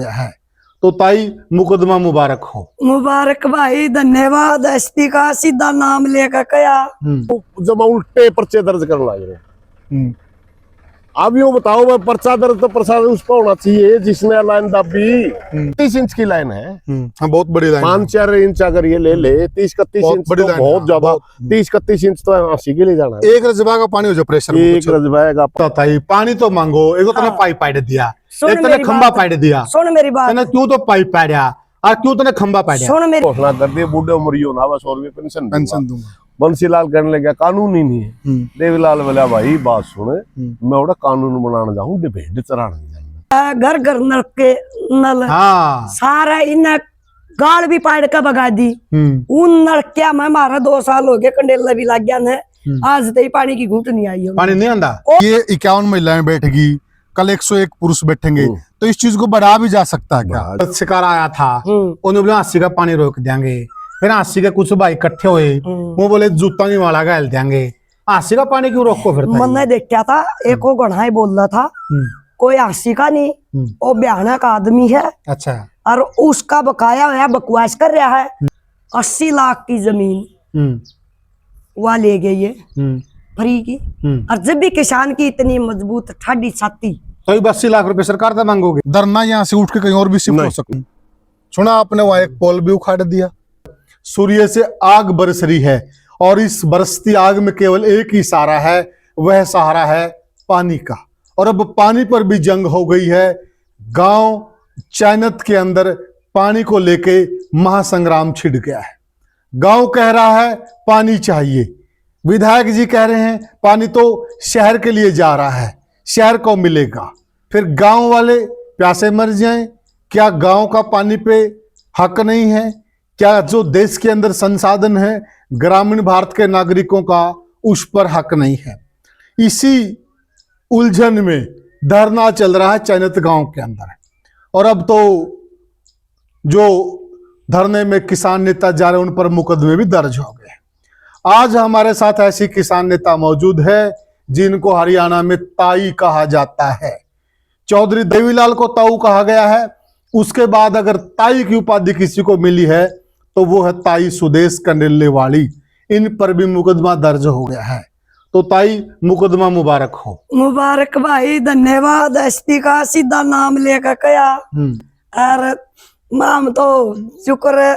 है। तो ताई मुकदमा मुबारक हो। मुबारक भाई, धन्यवाद। एसपी का सीधा नाम लेकर कया जब उल्टे पर्चे दर्ज करने लग रहे। अब यूं बताओ, मैं पर्चा दर्ज तो पर्चा उस पर होना चाहिए जिसने लाइन दबी। 30 इंच की लाइन है। हाँ, बहुत बड़ी लाइन। 5-4 इंच अगर ये ले ले 30-31 इंच तो बहुत ज्यादा। 30-31 इंच तो 80 के लिए जाना है। एक रजबा का पानी हो जाए प्रेशर, एक रजबा का ताई पानी तो मांगो। एक तो पाइप पाड़ दिया, एक तने खंबा पाड़ दिया। सुन मेरी बात, तने क्यों तो पाइप पाड़ा और क्यों तने खंबा पाड़ा। सुन मेरी घोषणा कर दी, बूढ़े उमरियो ना बस 100 रुपये पेंशन दूंगा। बंसीलाल कहने लगा कानून ही नहीं है। देवीलाल बोला भाई बात सुन, मैं उड़ा कानून बनाने जाऊं, भेड़ चराने जाऊंगा। घर घर नल के नल सारा इन्हें गाड़ भी पाड़ के भगा दी। उन नलकिया में हमारा 2 साल हो गए, कंडेला भी लग गया है। आज तक पानी की घूट नहीं आई है, पानी नहीं आंदा। ये 51 महिलाएं बैठेगी, कल 101 पुरुष बैठेंगे, तो इस चीज को बढ़ा भी जा सकता है क्या? शिकार आया था, उन्होंने बोला 80 का पानी रोक देंगे। फिर 80 के कुछ भाई इकट्ठे हुए, वो बोले जूता नहीं वाला गैल देंगे। 80 का पानी क्यों रोको? फिर मैंने देखा था एक वो गढ़ा ही बोल रहा था, कोई 80 का नहीं, वो भयानक आदमी है। अच्छा। और उसका बकाया है, बकवास कर रहा है। 80 लाख की जमीन वह ले गई है फ्री की। और जब भी किसान की इतनी मजबूत ठाडी छाती, तो 80 लाख रुपए सरकार से मांगोगे? धरना यहाँ से उठ के कहीं और भी शिफ्ट हो सकते। सुना आपने, वहां एक पोल भी उखाड़ दिया। सूर्य से आग बरस रही है और इस बरसती आग में केवल एक ही सहारा है, वह सहारा है पानी का। और अब पानी पर भी जंग हो गई है। गांव चैनत के अंदर पानी को लेके महासंग्राम छिड़ गया है। गांव कह रहा है पानी चाहिए, विधायक जी कह रहे हैं पानी तो शहर के लिए जा रहा है, शहर को मिलेगा। फिर गांव वाले प्यासे मर जाएं। क्या गांव का पानी पे हक नहीं है? क्या जो देश के अंदर संसाधन है ग्रामीण भारत के नागरिकों का, उस पर हक नहीं है? इसी उलझन में धरना चल रहा है चैनत गांव के अंदर। और अब तो जो धरने में किसान नेता जा रहे हैं उन पर मुकदमे भी दर्ज हो गए। आज हमारे साथ ऐसी किसान नेता मौजूद है जिनको हरियाणा में ताई कहा जाता है। चौधरी देवीलाल को ताऊ कहा गया है। उसके बाद अगर ताई की उपाधि किसी को मिली है तो वो है ताई सुदेश कंडेलेवाड़ी। इन पर भी मुकदमा दर्ज हो गया है। तो ताई मुकदमा मुबारक हो। मुबारक भाई, धन्यवाद। एसपी का सीधा नाम लेकर कया और माम तो शुक्र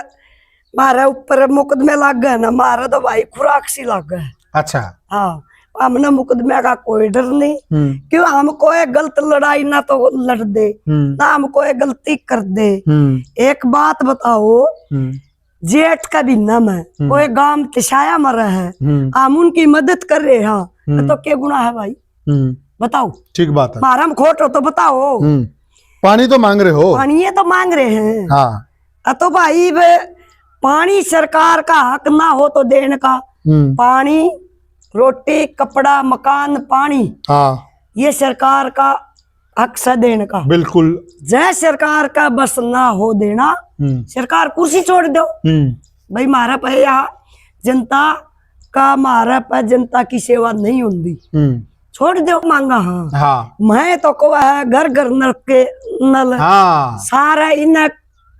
मारे ऊपर मुकदमे लग गए ना, मारा तो भाई खुराक सी लग गए। अच्छा। हाँ, हमने मुकदमे का कोई डर नहीं। क्यों? हम कोई गलत लड़ाई ना तो लड़ दे, ना हम कोई गलती कर दे। एक बात बताओ, जेठ का भी नम है, कोई गांव तिशाया मरा है, हम उनकी मदद कर रहे हैं, तो क्या गुनाह है भाई? बताओ। ठीक बात है। मारा हम खोट हो तो बताओ। पानी तो मांग रहे हो। पानी ये तो मांग रहे हैं। हाँ। तो भाई पानी सरकार का हक ना हो तो देने का। पानी, रोटी, कपड़ा, मकान, पानी, हाँ, ये सरकार का हक से देने का। बिल्कुल। जय सरकार का बस ना हो देना, सरकार कुर्सी छोड़ दो भाई। मारा पे यहाँ जनता का, मारा पे जनता की सेवा नहीं होती, छोड़ दो मांगा। हाँ, मैं तो को है घर घर नल के नल सारा इन्हें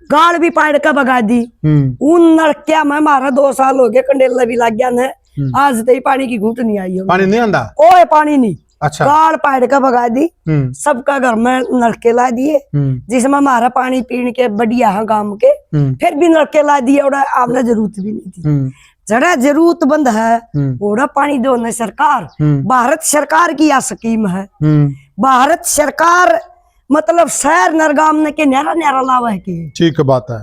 गाड़ भी पाड़ के भगा दी। उन नलकिया में हमारा 2 साल हो गए, कंडेला भी लग गया है। आज तक पानी की घूट नहीं आई है। पानी नहीं आंदा, कोई पानी नहीं। अच्छा। गाड़ पाड़ के भगा दी। सबका घर में नलके ला दिए, जिसमें हमारा पानी पीने के बढ़िया है गांव के। फिर भी नलके ला दिए, और आपने जरूरत भी नहीं थी। जरा जरूरतमंद है ओड़ा पानी दो न सरकार। भारत सरकार की यह स्कीम है। भारत सरकार मतलब शहर नरगाम ने के न्यारा न्यारा लावा है के। ठीक बात है।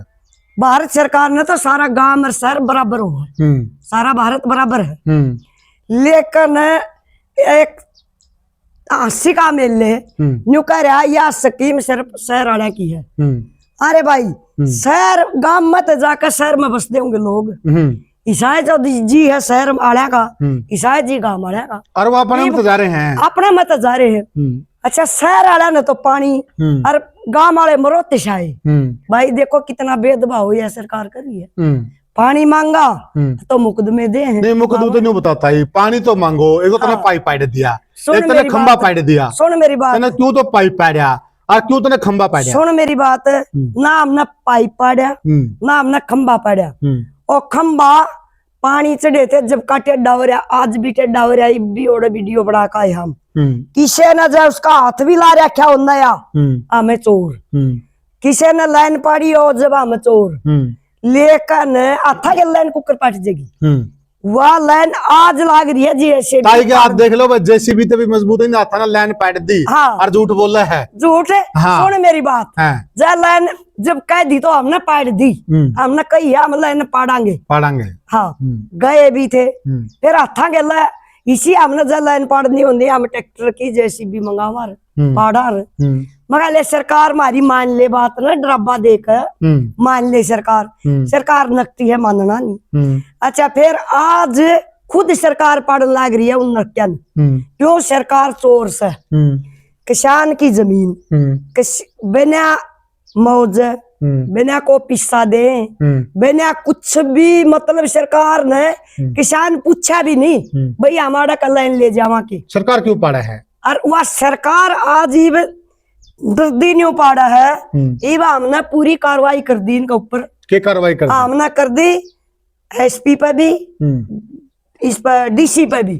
भारत सरकार ने तो सारा गांव और शहर बराबर हो, सारा भारत बराबर है। लेकिन एक 80 का मेले न्यू कह रहा यह स्कीम सिर्फ शहर वाले की है। अरे भाई, शहर गांव मत जाकर शहर में बस देंगे लोग। ईसाई जो जी है शहर वाले का, ईसाई जी गांव वाले का, और वो अपने मत जा रहे हैं, अपने मत जा रहे हैं। अच्छा, शहर वाला ने तो पानी और गांव वाले मरो तिशाए। भाई देखो कितना भेदभाव है सरकार कर रही है। पानी मांगा तो मुकदमे दे हैं। नहीं, मुकदमे तो नहीं बताता ही। पानी तो मांगो, एक तो पाइप पाड़ दिया, एक तने खंबा पाड़ दिया। सुन मेरी बात, क्यों तो पाइप पाड़ा और क्यों तने खंबा पाड़िया? सुन मेरी बात, ना हमने पाइप पाड़ा ना हमने खंबा पाड़ा। और खंबा पानी चढ़े थे जब का टेढ़ा हो रहा, आज भी टेढ़ा हो रहा, भी ओडे वीडियो बना का है हम। किसे न जाए उसका हाथ भी ला रखा हो नया, हमें चोर। किसे ने लाइन पाड़ी हो जब हमें चोर, लेकिन अथा के लाइन कुकर पाट जाएगी। वह लाइन आज लाग रही है जी ऐसे। ताई के आप देख लो भाई, जेसीबी तो भी मजबूत है, था ना लाइन पाट दी। हाँ। और झूठ बोल रहा है, झूठ है। हाँ। सुन मेरी बात, हाँ। जब लाइन जब कह दी तो हमने पाट दी, हमने कही हम लाइन पाड़ांगे। हाँ, गए भी थे। फिर हथा के ला इसी हमने जब लाइन पाड़नी होती हम ट्रैक्टर की जेसीबी मंगा मार पाड़ा। मगर ले सरकार हमारी मान ले बात ना, डराबा देकर मान ले सरकार। सरकार नकती है, मानना नहीं। अच्छा, फिर आज खुद सरकार पढ़ लाग रही है उन नक्या। क्यों? सरकार चोर से किसान की जमीन बिना मौज, बिना को पिस्सा दे, बिना कुछ भी, मतलब सरकार ने किसान पूछा भी नहीं भाई हमारा कल ले जावा की। सरकार क्यों पाड़ा है? और वह सरकार आज ही 10 दिन यूं पाड़ा है, हमने पूरी कार्रवाई कर दी इनके ऊपर। क्या कार्रवाई कर दी? हमने कर दी एसपी पे भी, इस पर डीसी पे भी।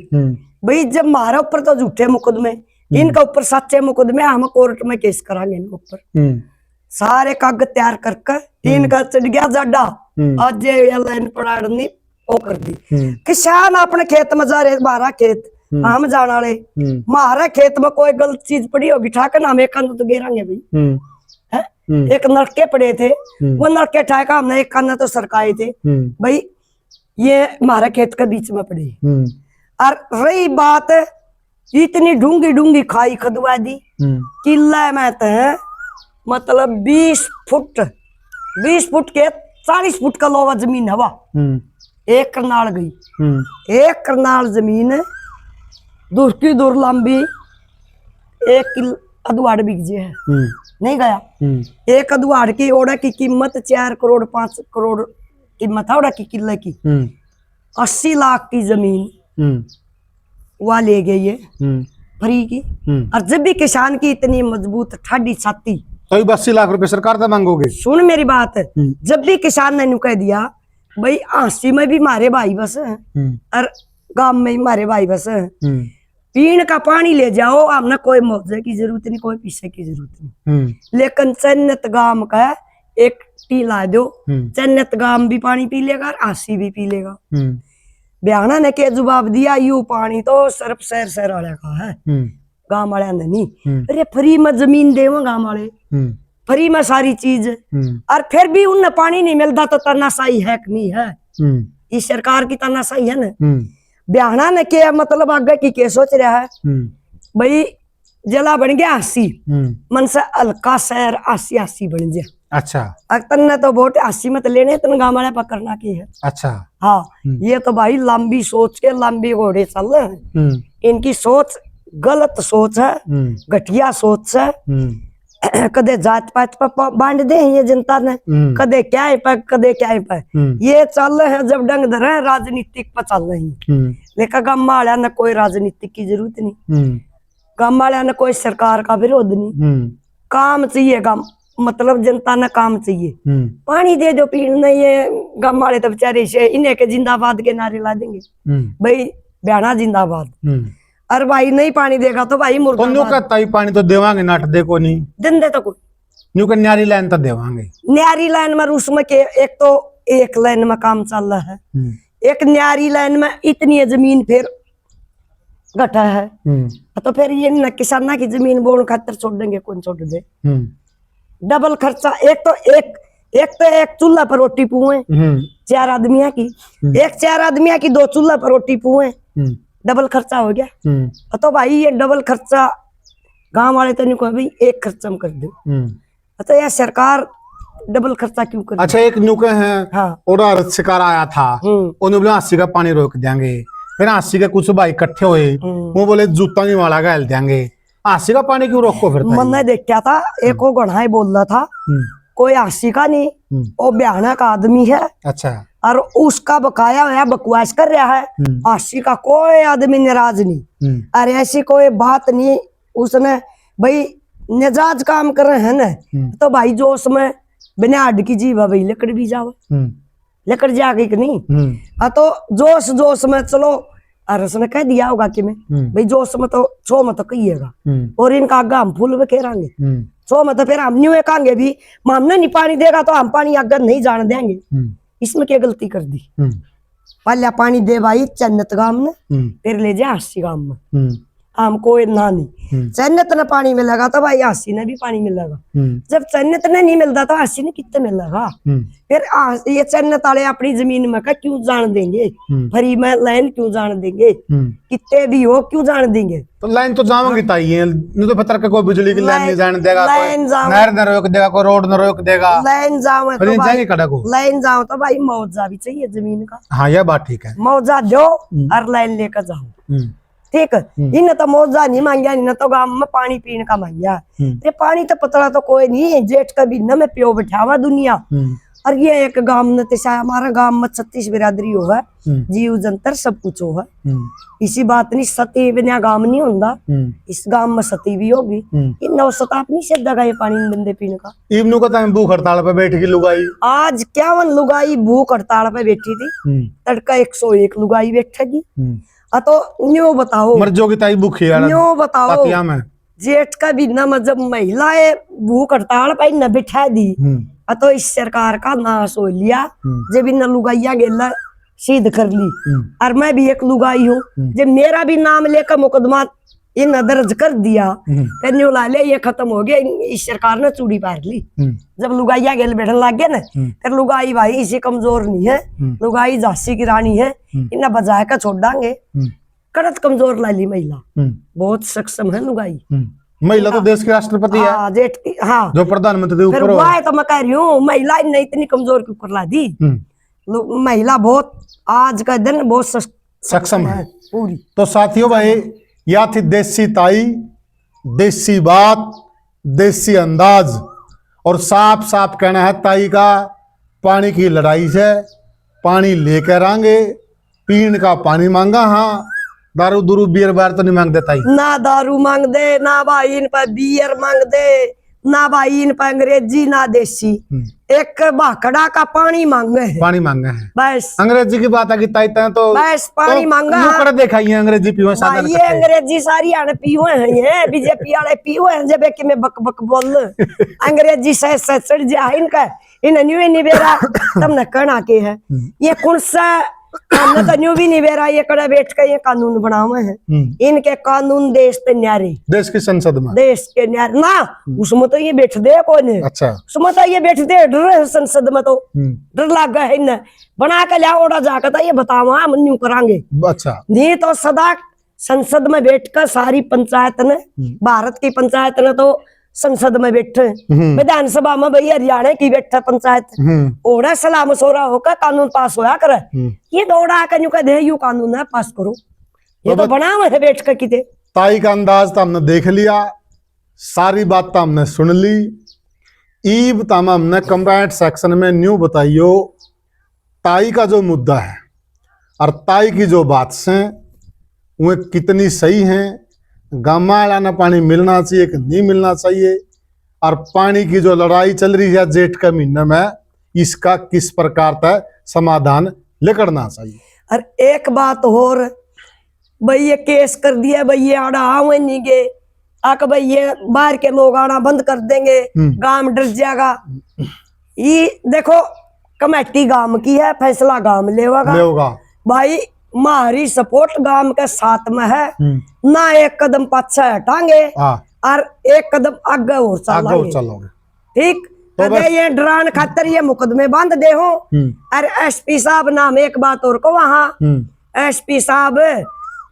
भाई जब हमारे ऊपर तो झूठे मुकदमे, इनके ऊपर सच्चे मुकदमे, हम कोर्ट में केस करांगे इनके ऊपर। सारे कागज तैयार करके इनका चढ़ गया जाडा, आज लाइन पड़ानी वो कर दी। किसान अपने खेत में जा रहे, हमारा खेत हम जाना वाले, हमारा खेत में कोई गलत चीज पड़ी होगी ठाकर हम एक तो गिरांगे भाई। एक नलके पड़े थे, वो नलके ठाका हमने एक कान तो सरकाए थे भाई, ये हमारा खेत के बीच में पड़ी। और रही बात इतनी डूंगी डूंगी खाई खदवा दी, किला में तो मतलब 20 फुट के 40 फुट का लोवा जमीन हवा, एक करनाल गई। एक करनाल जमीन दूर की दूर लंबी, 1 किलो अदवाड़ बिक जे है, नहीं गया। एक अदवाड़ की ओड़ा की कीमत 4 करोड़ 5 करोड़ कीमत है ओड़ा की किले की। 80 लाख की जमीन वह ले गई है फ्री की। और जब भी किसान की इतनी मजबूत ठाडी छाती, तो 80 लाख रुपए सरकार से मांगोगे? सुन मेरी बात, जब भी किसान ने कह दिया भाई 80 में भी मारे भाई बस है, और गांव में ही मारे भाई बस है, पीने का पानी ले जाओ, हमने कोई मुआवजे की जरूरत नहीं, कोई पैसे की जरूरत नहीं। लेकिन चन्नत गांव का एक टीला दो, चन्नत गांव भी पानी पी लेगा और 80 भी पी लेगा। ब्याहना ने के जवाब दिया, यू पानी तो सिर्फ शहर वाले का है, गांव वाले ने नहीं। अरे फ्री में जमीन देव गांव वाले, फ्री में सारी चीज, और फिर भी उन्हें पानी नहीं मिलता तो तानाशाही है कि नहीं है? इस सरकार की तानाशाही है ना। ब्याहना ने क्या मतलब आगे की क्या सोच रहा है भाई, जला बन गया 80 मन से हल्का शहर 80 बन गया। अच्छा, अक्तर ने तो वोट 80 में तो लेने तन गांव वाले पकड़ना की है। अच्छा, हाँ, ये तो भाई लंबी सोच के लंबी घोड़े चल रहे हैं। इनकी सोच गलत सोच है, घटिया सोच है। कदे जात पात पर बांट दे ये जनता ने, कदे क्या है पर कदे क्या है पर, ये चल रहे हैं जब डंग धरे राजनीतिक पर चल रही है। लेकिन गांव वाले ने कोई राजनीतिक की जरूरत नहीं, गांव वाले ने कोई सरकार का विरोध नहीं, काम चाहिए गांव, मतलब जनता ने काम चाहिए। पानी दे दो पीने, ये गांव वाले तो बेचारे से इन्हें के जिंदाबाद के नारे ला देंगे भाई, ब्याहना जिंदाबाद। अरे भाई नहीं पानी देगा तो भाई मुर्दाबाद। पानी तो देवांगे, नाट देखो नहीं दिन दे तो कोई न्यू का न्यारी लाइन तो देवांगे। न्यारी लाइन में उसमें के एक तो एक लाइन में काम चल रहा है, एक न्यारी लाइन में इतनी जमीन फिर घटा है, तो फिर ये किसाना की जमीन बोन खातर छोड़ देंगे, कौन छोड़ दे? डबल खर्चा। एक चूल्हा पर रोटी पुए 4 आदमिया की, 4 आदमिया की 2 चूल्हा पर रोटी पुए, डबल खर्चा हो गया। तो भाई ये डबल खर्चा गांव वाले तो नहीं कहो भाई एक खर्चा कर दो, तो यार सरकार डबल खर्चा क्यों कर? अच्छा, एक नुके हैं, हाँ, और शिकार आया था, उन्होंने बोला 80 का पानी रोक देंगे, फिर 80 के कुछ भाई इकट्ठे हुए, वो बोले जूता नहीं वाला गैल देंगे, 80 का पानी क्यों रोको? फिर मैंने देखा था एक वो गढ़ाई बोल रहा था, कोई 80 का नहीं, वो ब्याहना का आदमी है। अच्छा, और उसका बकाया है, बकवास कर रहा है। 80 का कोई आदमी नाराज नहीं, अरे ऐसी कोई बात नहीं। उसने भाई निजाज काम कर रहे हैं ना तो भाई जोश में बिना हड्ड की जीवा भाई लकड़ भी जावे, लकड़ जागे कि नहीं। तो जोश जोश में चलो अरस ने कह दिया होगा कि मैं भाई जोश में तो छो में तो कहिएगा और इनका आगा हम फूल में खेरांगे, छो में तो फिर हम न्यू एकांगे भी हमने नहीं पानी देगा तो हम पानी आगे नहीं जान देंगे। इसमें क्या गलती कर दी, पहले पानी दे भाई चन्नत गांव में फिर ले जाए 80 गांव में, हमको ना नहीं चन्नत ने पानी मिलेगा तो भाई 80 ने भी पानी मिलेगा, जब चन्नत ने नहीं मिलता तो 80 ने कितने मिलेगा। फिर ये चन्नत वाले अपनी जमीन में का क्यों जान देंगे, फ्री में लाइन क्यों जान देंगे, कितने भी हो क्यों जान देंगे। तो लाइन तो जाओगी ताई नहीं तो पता कोई बिजली की लाइन नहीं जाने देगा, लाइन जाओ नहर न रोक देगा, कोई रोड न रोक देगा, लाइन जाओ फिर तो जाएगी कड़ा को। लाइन जाओ तो भाई मुआवजा भी चाहिए जमीन का। हाँ यह बात ठीक है, मुआवजा दो और लाइन लेकर जाओ, ठीक है। इन तो मुआवजा नहीं मांगया, इन तो गांव में पानी पीने का मांगया, ये पानी तो पतला तो कोई नहीं है, जेठ का भी न में पियो बैठावा दुनिया। और ये एक गांव में तो हमारा गांव में 36 बिरादरी हो है, जीव जंतर सब कुछ हो है, इसी बात नहीं सती बिना गांव नहीं होता, इस गांव में सती भी होगी। इन नौसताप नहीं से जगह ये पानी बंदे पीने का। इवनू का टाइम भूख हड़ताल पे बैठ गई लुगाई, आज 51 लुगाई भूख हड़ताल पे बैठी थी, तड़का 101 लुगाई बैठेगी। तो न्यू बताओ मर जोगी ताई भूखी न्यू बताओ में जेठ का भी न जब महिलाएं भूख हड़ताल पर न बिठा दी तो इस सरकार का नाश हो लिया, जब इन लुगाइया गेला सीध कर ली। और मैं भी एक लुगाई हूँ, जब मेरा भी नाम लेकर मुकदमा इन दर्ज कर दिया फिर न्यू लाले ये खत्म हो गया, इस सरकार ने चूड़ी पार ली। जब लुगाइया गेल बैठन लग गया ना फिर लुगाई भाई इसी कमजोर नहीं है, लुगाई झांसी की रानी है, इन्हें बजाय का छोड़ देंगे। कड़त कमजोर ला ली महिला, बहुत सक्षम है लुगाई। महिला तो देश के राष्ट्रपति है, हाँ जेठ की, हाँ जो प्रधानमंत्री ऊपर है। तो मैं कह रही हूँ महिला ने इतनी कमजोर क्यों कर ला दी, महिला बहुत आज का दिन बहुत सक्षम है पूरी। तो साथियों भाई या थी देसी ताई, देसी बात, देसी अंदाज और साफ साफ कहना है ताई का पानी की लड़ाई से पानी लेकर आएंगे, पीने का पानी मांगा, हाँ दारू दुरू बियर बार तो नहीं मांग देता ही, ना दारू मांग दे, ना भाई इन पर बियर मांग दे, ना भाई इन पर अंग्रेजी ना देसी, एक भाखड़ा का पानी मांगे है, पानी मांगा है बस। अंग्रेजी की बात है कि ताई तो बस पानी तो मांगा कर देखा ये अंग्रेजी पीवे साधन ये अंग्रेजी सारी आने पीवे हैं, बीजेपी वाले पीवे हैं, जब कि मैं बक बक बोल अंग्रेजी से चढ़ जाए इनका, इन न्यू नहीं बेरा तब न कहना के है ये कौन सा हमने तो न्यू भी नहीं बेरा, ये कड़ा बैठ कर ये कानून बनावे हैं, इनके कानून देश पे न्यारे, देश की संसद में देश के न्यारे ना, उसमें तो ये बैठ दे कौन है, अच्छा उसमें तो ये बैठ दे डर संसद में, तो डर लग गया है न बना के लिया ओड़ा जाकर तो ये बतावा हम न्यू करांगे। अच्छा नहीं तो सदा संसद में बैठकर सारी पंचायत ने, भारत की पंचायत ने तो संसद में बैठे, विधानसभा में भैया हरियाणा की बैठा पंचायत ओड़ा सलाह मशोरा होकर कानून पास होया करे, ये दौड़ा कर यूं दे यू कानून है पास करो, ये तो बना हुआ है बैठ कर किते। ताई का अंदाज तो हमने देख लिया, सारी बात तो हमने सुन ली, ईब तम हमने कमेंट सेक्शन में न्यू बताइयो ताई का जो मुद्दा है और ताई की जो बात से वो कितनी सही हैं, गामा ना पानी मिलना चाहिए कि नहीं मिलना चाहिए, और पानी की जो लड़ाई चल रही है जेठ के महीने में इसका किस प्रकार का समाधान लेकरना चाहिए। और एक बात और भाई ये केस कर दिया भाई ये आड़ा आवे नहीं गे आक भाई ये बाहर के लोग आना बंद कर देंगे, गांव डर जाएगा। ये देखो कमेटी गांव की है, फैसला गांव लेगा भाई, हमारी सपोर्ट गांव के साथ में है ना, एक कदम पाछे हटाएंगे और एक कदम आगे और चलोगे, ठीक। तो ये डरान खातर ये मुकदमे बांध दे हो। और एसपी साहब नाम एक बात और को वहाँ एसपी साहब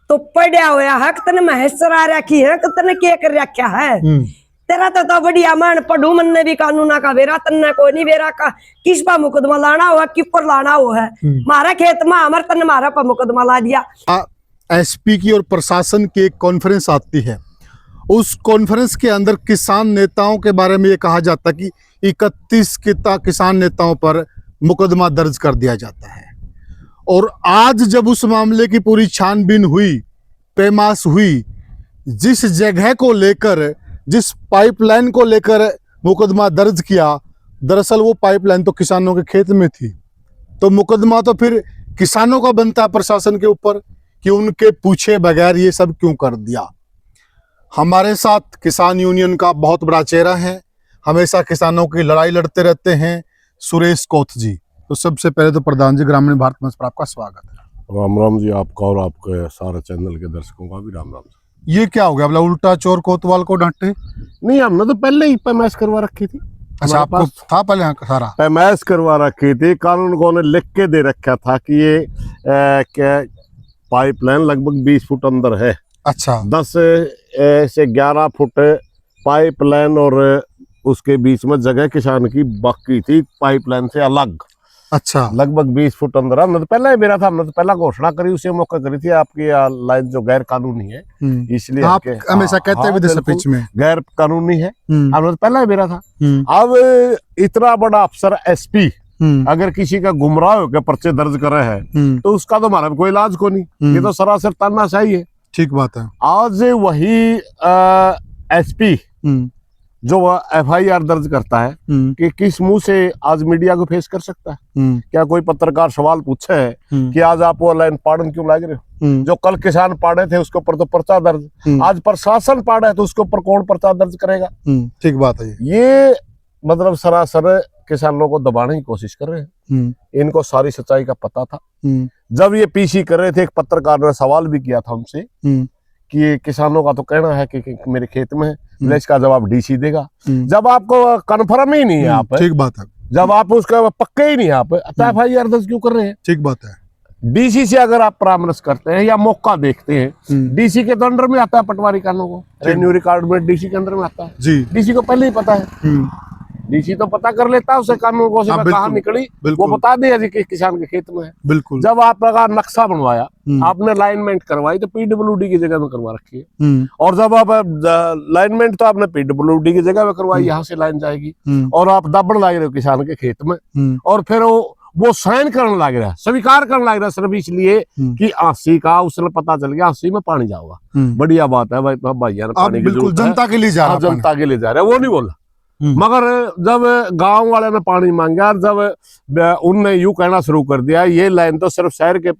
तो पढ़िया हुआ है, तने महसरा रखी है, तने क्या कर रखा है, तेरा तो बढ़िया मन पढ़ू मन ने भी कानूना का बेरा तन्ने कोई नहीं बेरा का किस पा मुकदमा लाना हुआ कि पर लाना हुआ है, मारा खेत में हमारे तन्ने मारा पर मुकदमा ला दिया। एसपी की और प्रशासन की एक कॉन्फ्रेंस आती है, उस कॉन्फ्रेंस के अंदर किसान नेताओं के बारे में ये कहा जाता कि 31 किसान नेताओं पर मुकदमा दर्ज कर दिया जाता है। और आज जब उस मामले की पूरी छानबीन हुई, पेमाश हुई, जिस जगह को लेकर जिस पाइपलाइन को लेकर मुकदमा दर्ज किया, दरअसल वो पाइपलाइन तो किसानों के खेत में थी। तो मुकदमा तो फिर किसानों का बनता है प्रशासन के ऊपर कि उनके पूछे बगैर ये सब क्यों कर दिया। हमारे साथ किसान यूनियन का बहुत बड़ा चेहरा है, हमेशा किसानों की लड़ाई लड़ते रहते हैं, सुरेश कोथ जी। तो सबसे पहले तो प्रधान जी, ग्रामीण भारत मंच पर आपका स्वागत है। राम राम जी, आपका और आपके सारे चैनल के दर्शकों का भी राम राम। ये क्या हो गया, बोला उल्टा चोर कोतवाल को डांटे? नहीं, हमने तो पहले ही पैमाइश करवा रखी थी। अच्छा, आपको था पहले सारा पैमाइश करवा रखी थी। कानून को ने लिख के दे रखा था कि ये क्या पाइपलाइन लगभग 20 फुट अंदर है। अच्छा, 10 से 11 फुट पाइपलाइन और उसके बीच में जगह किसान की बाकी थी पाइपलाइन से अलग। अच्छा, लगभग 20 फुट अंदर। हमने तो पहले ही मेरा था, हमने तो पहला घोषणा करी, उसी मौका करी थी आपकी लाइन जो गैर कानूनी है, इसलिए आप हमेशा कहते हैं स्पीच में गैर कानूनी है। हमने तो पहला ही मेरा था। अब इतना बड़ा अफसर एसपी अगर किसी का गुमराह होकर पर्चे दर्ज कर रहे हैं तो उसका तो हमारा कोई इलाज को नहीं, ये तो सरासर तानाशाही है। ठीक बात है। आज वही एसपी जो एफआईआर दर्ज करता है कि किस मुंह से आज मीडिया को फेस कर सकता है? क्या कोई पत्रकार सवाल पूछे है कि आज आप वो लाइन पाड़न क्यों लाग रहे हो? जो कल किसान पाड़े थे उसके ऊपर तो पर्चा दर्ज, आज प्रशासन पाड़ा है तो उसके ऊपर कौन पर्चा दर्ज करेगा? ठीक बात है। ये मतलब सरासर किसानों को दबाने की कोशिश कर रहे हैं। इनको सारी सच्चाई का पता था। जब ये पीसी कर रहे थे, एक पत्रकार ने सवाल भी किया था हमसे कि किसानों का तो कहना है कि मेरे खेत में है, इसका जवाब डीसी देगा। जब आपको कन्फर्म ही नहीं है, आप ठीक बात है, जब आप उसका पक्के ही नहीं है, आप एफआईआर दर्ज क्यों कर रहे हैं? ठीक बात है। डीसी से अगर आप परामर्श करते हैं या मौका देखते हैं, डीसी के तो अंडर में आता है पटवारी कानून को, रेवेन्यू रिकॉर्ड में डीसी के अंदर में आता है जी। डीसी को पहले ही पता है, डीसी तो पता कर लेता है उसे कानून को, कहाँ निकली वो बता दिया जी कि किसान के खेत में है। बिल्कुल। जब आपका नक्शा बनवाया, आपने लाइनमेंट करवाई तो पीडब्ल्यूडी की जगह में करवा रखी है, और जब आप लाइनमेंट तो आपने पीडब्ल्यूडी की जगह में करवाई, यहाँ से लाइन जाएगी, और आप दबड़ लाग रहे हो किसान के खेत में, और फिर वो साइन करने लग रहा है, स्वीकार करने लग रहा है सिर्फ इसलिए कि 80 का उसने पता चल गया 80 में पानी जाओगा। बढ़िया बात है भाई, भैया पानी की जरूरत है, जनता के लिए जा रहा है, जनता के लिए जा रहा है, वो नहीं बोला। मगर जब गांव वाले ने पानी मांगा, जब उनने यूं कहना शुरू कर दिया ये लाइन तो सिर्फ शहर के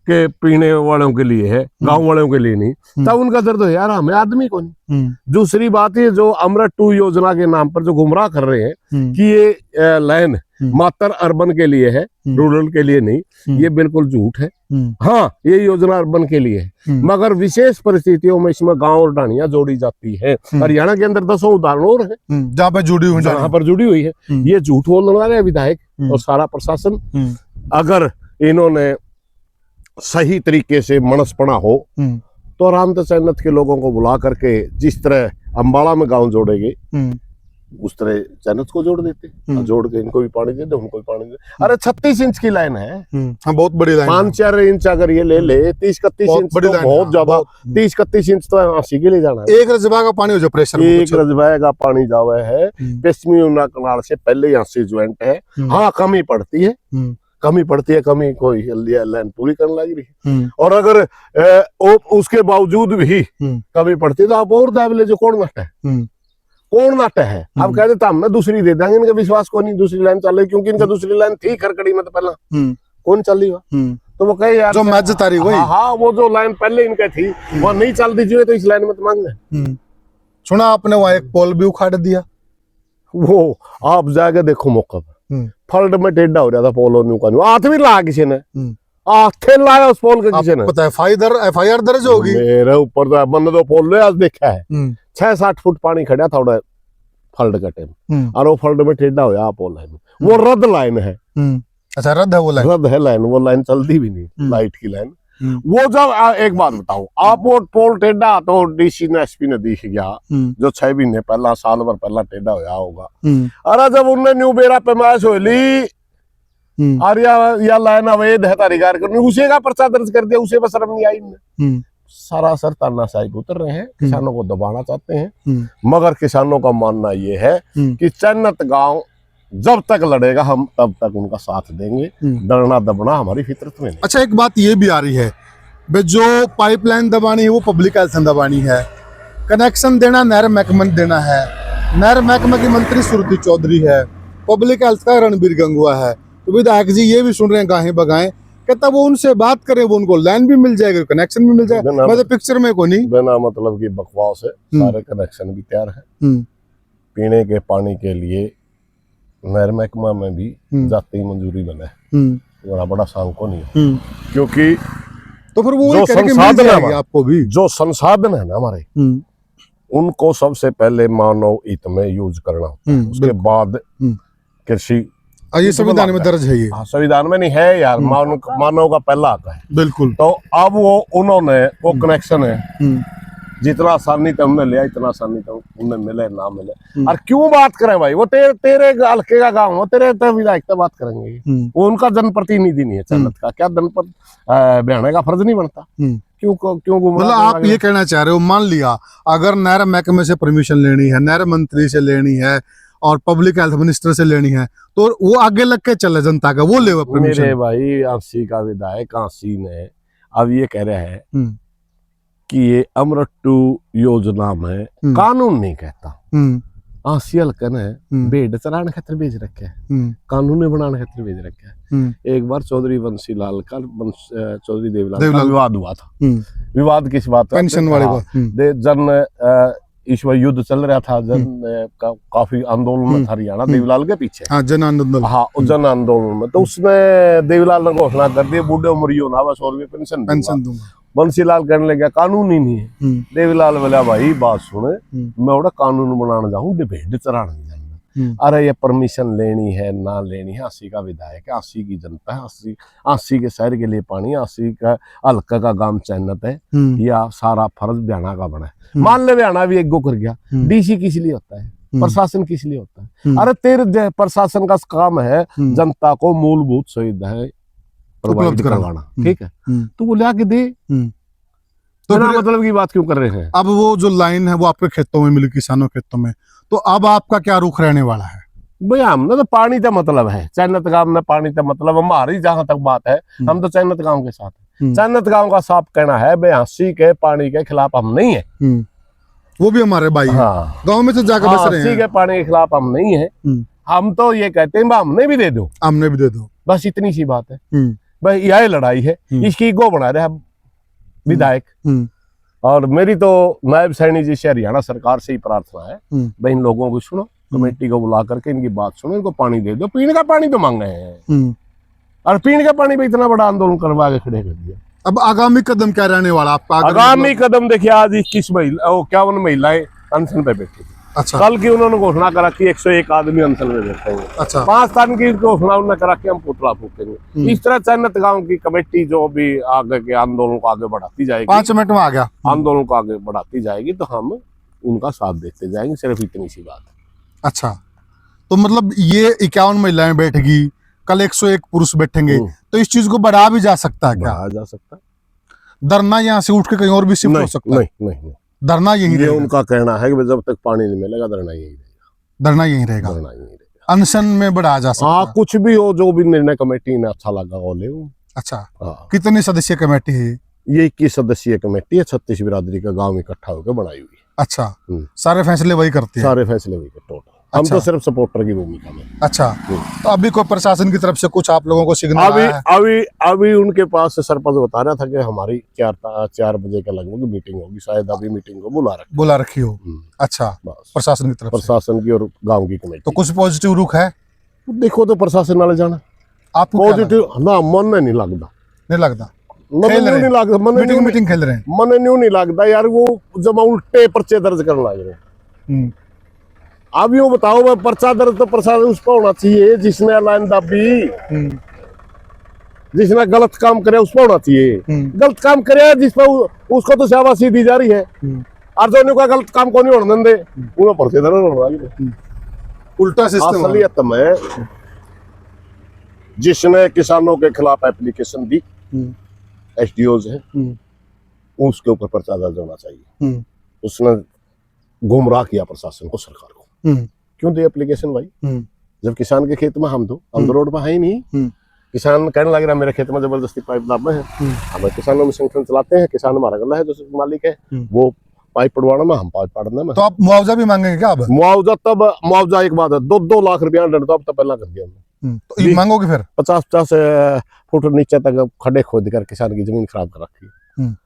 पीने वालों के लिए है, गांव वालों के लिए नहीं, तब उनका दर्द है यार, हमें आदमी को नहीं। दूसरी बात ये जो अमृत 2 योजना के नाम पर जो गुमराह कर रहे हैं कि ये लाइन मात्र अर्बन के लिए है, रूरल के लिए नहीं, ये बिल्कुल झूठ है। हाँ, ये योजना अर्बन के लिए है, मगर विशेष परिस्थितियों में इसमें गांव और ढाणियां जोड़ी जाती है। हरियाणा के अंदर 10 उदाहरण और है जहाँ पर जुड़ी हुई, जहाँ पर जुड़ी हुई है। ये झूठ बोलने वाले विधायक और सारा प्रशासन, अगर इन्होंने सही तरीके से मनसपना हो तो राम चैनत के लोगों को बुला करके जिस तरह अंबाला में गांव जोड़ेंगे उस तरह चैनत को जोड़ देते, जोड़ के इनको भी पानी दे दे, उनको भी पानी दे। अरे 36 इंच की लाइन है, हाँ, बहुत बड़ी लाइन, 5-4 इंच अगर ये ले 30-31 इंच तो बहुत ज्यादा, 30-31 इंच तो 80 के लिए जाना है। एक रजबा का पानी हो जाए प्रेशर, एक रजबा का पानी जावे है, पश्चिमी यमुना कनाल से पहले यहाँ से ज्वाइंट है। हाँ, कमी पड़ती है, कमी कोई लाइन पूरी करने लग रही है, और अगर उसके बावजूद भी कमी पड़ती है तो आप और दाब ले जो कौन नाटा है। अब कह देता हमने दूसरी दे देंगे, इनका विश्वास को नहीं दूसरी लाइन चल रही, क्योंकि इनका दूसरी लाइन थी खरकड़ी में तो पहला कौन चल रही हुआ, तो वो कहे यार जो मैच तारी वही, हाँ, वो जो लाइन पहले इनका थी वो नहीं चल रही, तो इस लाइन में तो मांगना। सुना आपने वहां एक पोल भी उखाड़ दिया, वो आप जाके देखो मौका पर, फल्ड में टेढ़ा हो रहा था पोल, हाथ भी लाया किसी ने, हाथे लाया उस पोल के किसी ने, पता है एफआईआर दर्ज होगी मेरे ऊपर। तो मैंने तो पोल आज देखा है 6-7 फुट पानी खड़ा थोड़ा फल्ड का टाइम, और वो फल्ड में टेढ़ा होया पोल लाइन, वो रद्द लाइन है। अच्छा, रद्द है वो लाइन, रद्द है लाइन, वो लाइन चलती भी नहीं, लाइट की लाइन। वो जब एक बात बताओ आप, वो पोल टेढ़ा तो डीसी ने एसपी ने दिख गया जो 6 महीने पहला, साल भर पहला टेढ़ा होया होगा। अरे जब उनने न्यू बेरा पैमाइश हो ली और या लाइन अवैध है तारीगार करनी, उसे का पर्चा दर्ज कर दिया, उसे बस शर्म नहीं आई। सरासर तानाशाही उतर रहे हैं, किसानों को दबाना चाहते हैं। मगर किसानों का मानना ये है कि चन्नत गांव जब तक लड़ेगा हम तब तक उनका साथ देंगे, डरना दबना हमारी फितरत में नहीं। अच्छा, एक बात ये भी आ रही है, जो पाइपलाइन दबानी है वो पब्लिक हेल्थ दबानी है, कनेक्शन देना नहर महकमे ने देना है। नहर महकमे की मंत्री सुरती चौधरी है, पब्लिक हेल्थ का रणबीर गंगुआ है। तो विधायक जी ये भी सुन रहे हैं गाहें बगाएं, कहता वो उनसे बात करें, वो उनको लाइन भी मिल जाएगी, कनेक्शन भी मिल जाएगा। मतलब पिक्चर में को नहीं, बिना मतलब की बकवास है, सारे कनेक्शन भी तैयार है। पीने के पानी के लिए नहर महकमा में भी जाती मंजूरी बने, बड़ा सांको नहीं है, क्योंकि तो फिर वो जो संसाधन है आपको भी, जो संसाधन है ना हमारे, उनको सबसे पहले मानव हित में यूज करना होता है, उसके बाद कृषि। ये संविधान में दर्ज है, ये संविधान में नहीं है यार, मानव का पहला आता है। बिल्कुल। तो अब वो उन्होंने वो कनेक्शन है, जितना आसानी से हमने लिया, इतना आसानी से उन्हें मिले ना मिले। और क्यों बात करें भाई, वो तेरे हल्के का गाँव, वो तेरे विधायक से बात करेंगे, वो उनका जनप्रतिनिधि नहीं है चन्नत का, क्या जनपद बहने का फर्ज नहीं बनता? क्यों मतलब आप ये कहना चाह रहे हो, मान लिया अगर नहर महकमे से परमिशन लेनी है, नहर मंत्री से लेनी है और पब्लिक हेल्थ मिनिस्टर से लेनी है, तो वो आगे लग के चले जनता का, वो ले परमिशन। मेरे भाई आंसी का विधायक आंसी ने अब ये कह रहा है कि ये अमृत 2 योजना में कानून नहीं कहता। आंसी हल्का ने भेड़ चराने खातिर भेज रखे है, कानून बनाने खातिर भेज रखे है। एक बार चौधरी बंसीलाल का चौधरी देवीलाल विवाद हुआ था। विवाद किस बात का? पेंशन वाले बात। जन इस बार युद्ध चल रहा था, जन काफी आंदोलन था हरियाणा देवीलाल के पीछे। हाँ, जन आंदोलन। हाँ, जन आंदोलन में तो उसने देवीलाल ने घोषणा कर दी, बूढ़े उम्रियों ना बस 100 रुपये पेंशन दूंगा। बंसीलाल करने लगे कानून ही नहीं है। देवीलाल बोला भाई बात सुने, मैं उड़ा कानून बनाने जाऊं, भेड़ चराने नहीं जाना। अरे ये परमिशन लेनी है ना लेनी है, 80 का विधायक है, 80 की जनता है, 80 के शहर के लिए पानी, 80 का हल्का का गांव चैनत है, या सारा फर्ज बयाना का बना है। मान ले बयाना भी एक गो कर गया, डीसी किस लिए होता है, प्रशासन किस लिए होता है? अरे तेरे प्रशासन का काम है जनता को मूलभूत सुविधाएं प्रोवाइड करवाना, ठीक है? तो वो ला के दे, तो मतलब की बात क्यों कर रहे हैं? अब वो जो लाइन है वो आपके खेतों में मिली, किसानों के खेतों में, तो अब आपका क्या रुख रहने वाला है? भाई हमने तो पानी का मतलब है, चैनत गांव में पानी का मतलब, हमारी जहां तक बात है, हम तो चैनत गांव के साथ है। चैनत गांव का साफ कहना है, बेहसी के पानी के खिलाफ हम नहीं है, वो भी हमारे भाई। हाँ, गांव में तो जाकर बस रहे हैं। के पानी के खिलाफ हम नहीं है, हम तो ये कहते हैं हमने भी दे दो, हमने भी दे दो, बस इतनी सी बात है। भाई यह लड़ाई है, इसकी ईगो बना रहे हैं विधायक। और मेरी तो नायब सैनी जी से हरियाणा सरकार से ही प्रार्थना है, भाई इन लोगों को सुनो, कमेटी को बुला करके इनकी बात सुनो, इनको पानी दे दो। पीने का पानी तो मांग रहे हैं, और पीने का पानी पे इतना बड़ा आंदोलन करवा के खड़े कर दिया। अब आगामी कदम क्या रहने वाला आपका? आगामी कदम देखिए, आज 21 महिला 51 महिलाएं अनशन पे बैठी थी। अच्छा। कल की उन्होंने घोषणा करा कि 101 आदमी अनशन में बैठेंगे। अच्छा। 5 तारीख की घोषणा उन्होंने करा कि हम पुतला फूकेंगे। इस तरह चन्नत गांव की कमेटी जो भी आगे के आंदोलन को आगे बढ़ाती जाएगी, 5 मिनट में आ गया, आंदोलन को आगे बढ़ाती जाएगी, तो हम उनका साथ देते जाएंगे, सिर्फ इतनी सी बात है। अच्छा, तो मतलब ये 51 महिलाएं बैठेगी, कल 101 पुरुष बैठेंगे, तो इस चीज को बढ़ा भी जा सकता है क्या? बढ़ाया जा सकता है। धरना यहाँ से उठ के कहीं और भी शिफ्ट हो सकता है? नहीं, धरना यही रहेगा। उनका कहना है कि जब तक पानी नहीं मिलेगा धरना यही रहेगा। धरना यही रहेगा, धरना यही रहेगा। अनशन में बढ़ाया जा सकता है। हाँ, कुछ भी हो, जो भी निर्णय कमेटी ने अच्छा लगा वो ले। अच्छा, कितनी सदस्यीय कमेटी है ये? 21 सदस्यीय कमेटी है, 36 बिरादरी का गांव इकट्ठा होकर बनाई हुई है। अच्छा, सारे फैसले वही करते हैं? सारे फैसले वही करते हैं। हम तो सिर्फ सपोर्टर की भूमिका में। अच्छा, तो अभी कोई प्रशासन की तरफ से कुछ आप लोगों को सिग्नल आया है? अभी उनके पास से सरपंच बता रहा था कि हमारी 4 बजे के लगभग मीटिंग होगी, शायद अभी मीटिंग को बुला रखी हो। अच्छा, प्रशासन की तरफ, प्रशासन की और गांव की कमेटी। तो कुछ पॉजिटिव रुख है? देखो तो प्रशासन वाले जाना आपको पॉजिटिव ना, मन नहीं लगता, नहीं लगता, नहीं लगता, मीटिंग खेल रहे हैं, मन नहीं लगता यार। वो जब उल्टे पर्चे दर्ज करने लग रहे हैं। अब यूँ बताओ, मैं पर्चा दर्ज तो प्रशासन उस पर होना चाहिए जिसने लाइन दाबी, जिसने गलत काम करे उस पर होना चाहिए। गलत काम करे जिस पर उसको तो शाबाशी दी जा रही है, और जो उनका गलत काम को नहीं होने देंगे उन्हें पर्चे दर्ज होना। उल्टा सिस्टम। असलियत में जिसने किसानों के खिलाफ एप्लीकेशन दी, एसडीओज है, उसके ऊपर पर्चा दर्ज होना चाहिए। उसने गुमराह किया प्रशासन को, सरकार को। क्यों दी एप्लीकेशन भाई? जब किसान के खेत में हम तो रोड पर है ही नहीं। किसान कहने लग रहा मेरे खेत में जबरदस्ती पाइप दाबे हैं, हमें किसानों में संगठन चलाते हैं, किसान हमारा गला है, जो मालिक है वो पाइप पड़वाना में, हम पाइप पड़ना में। तो आप मुआवजा भी मांगेंगे क्या अब? मुआवजा एक बात है, 2 लाख रुपया डर तो अब तो पहला कर दिया हमने। तो ये मांगोगे फिर? 50 फुट नीचे तक खड्डे खोद कर किसान की जमीन खराब कर रखी।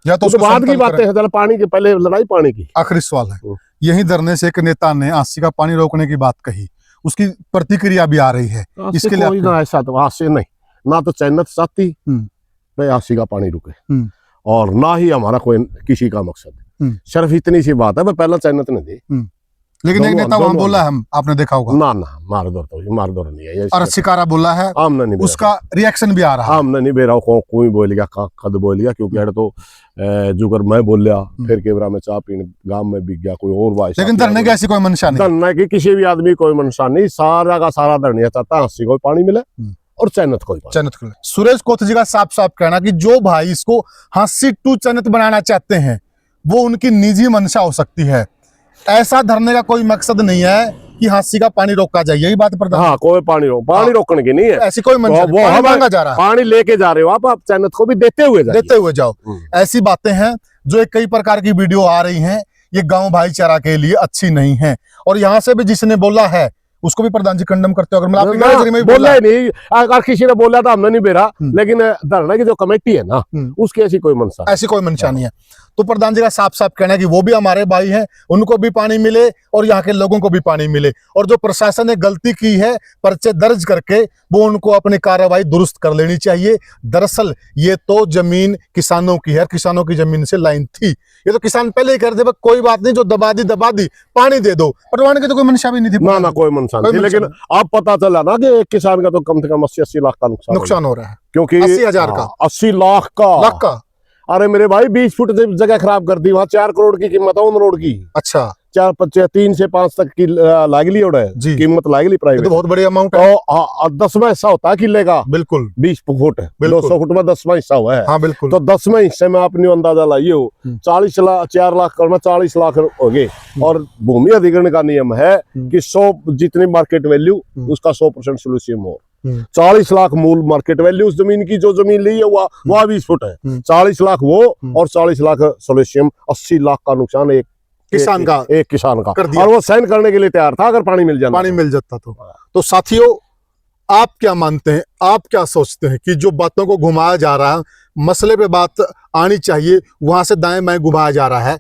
या तो तो उसको बाद की समतल बातें करें। हैं, चल पानी की पहले लड़ाई पानी की। आखिरी सवाल है, यही धरने से एक नेता ने आंसी का पानी रोकने की बात कही, उसकी प्रतिक्रिया भी आ रही है, इसके लिए कोई ना ऐसा तो आज से नहीं, ना तो चैनत चाहती भाई आंसी का पानी रुके, और ना ही हमारा कोई किसी का मकसद। सिर्फ इतनी सी बात है, मैं पहला चैनत नहीं दी। लेकिन एक नेता वहां बोला है, आपने देखा होगा, ना ना मारदौर नहीं है, और शिकारा बोला है, आमना नहीं, उसका रिएक्शन भी आ रहा है। आमना नहीं बेरा कोई बोल गया, कद बोल गया, क्योंकि अरे तो जुगर मैं बोल लिया, फिर केवरा में चाह पीने गांव में बिक गया कोई और भाई। लेकिन धरने की ऐसी कोई मंशा नहीं, धरने की किसी भी आदमी कोई मंशा नहीं, सारा का सारा धरने चाहता है आंसी को पानी मिले और चैनत को चैनत को। सुरेश कोथ जी का साफ साफ कहना कि जो भाई इसको हांसी टू चैनत बनाना चाहते हैं वो उनकी निजी मंशा हो सकती है, ऐसा धरने का कोई मकसद नहीं है कि हांसी का पानी रोका जाए, यही बात प्रधान। हाँ, कोई पानी रोकने की नहीं है, ऐसी कोई मंशा वो पानी हमें मांगा जा रहा है, पानी लेके जा रहे हो आप चैनत को भी देते हुए जाओ। ऐसी बातें हैं जो एक कई प्रकार की वीडियो आ रही हैं, ये गांव भाईचारा के लिए अच्छी नहीं है। और यहाँ से भी जिसने बोला है उसको भी प्रधान जी कंडम करते हो, अगर मैं आपकी नजर में बोला ही नहीं, अगर किसी ने बोला था हमने नहीं बेरा, लेकिन धरने की जो कमेटी है ना उसकी ऐसी कोई मंशा, ऐसी कोई मंशा नहीं है। तो प्रधान जी का साफ साफ कहना है कि वो भी हमारे भाई हैं, उनको भी पानी मिले और यहाँ के लोगों को भी पानी मिले, और जो प्रशासन ने गलती की है पर्चे दर्ज करके वो उनको अपनी कार्रवाई दुरुस्त कर लेनी चाहिए। दरअसल ये तो जमीन किसानों की है, किसानों की जमीन से लाइन थी, ये तो किसान पहले ही कर दे, कोई बात नहीं, जो दबा दी पानी दे दो, प्रधान की तो कोई मंशा भी नहीं थी। ना कोई मंशा नहीं, लेकिन अब पता चला ना कि एक किसान का तो कम से कम 80 लाख का नुकसान हो रहा है, क्योंकि 80,000 का, 80 लाख का। अरे मेरे भाई 20 फुट जगह खराब कर दी, वहां 4 करोड़ की कीमत है उन रोड की। अच्छा, 3 से 5 तक की लागलीहुड है, कीमत लागली प्राइवेट, तो बहुत बड़ी अमाउंट है। और 10वां हिस्सा होता है किले का, बिल्कुल 20 फुट है, 200 फुट में 10वां हिस्सा हुआ है। हाँ बिल्कुल। तो 10वें हिस्से में आपने अंदाजा लाइए हो 40 लाख, 4 लाख करोड़ में 40 लाख हो गए। और भूमि अधिग्रहण का नियम है कि 100 जितनी मार्केट वैल्यू उसका 100% सोल्यूशन हो। 40 लाख मूल मार्केट वैल्यू उस जमीन की, जो जमीन ली है वह 20 फुट है, 40 लाख वो और 40 लाख सोल्यूशन, 80 लाख का नुकसान एक किसान का कर दिया। और वो सहन करने के लिए तैयार था अगर पानी मिल जाता तो साथियों आप क्या मानते हैं, आप क्या सोचते हैं कि जो बातों को घुमाया जा रहा है, मसले पे बात आनी चाहिए, वहां से दाएं बाएं घुमाया जा रहा है,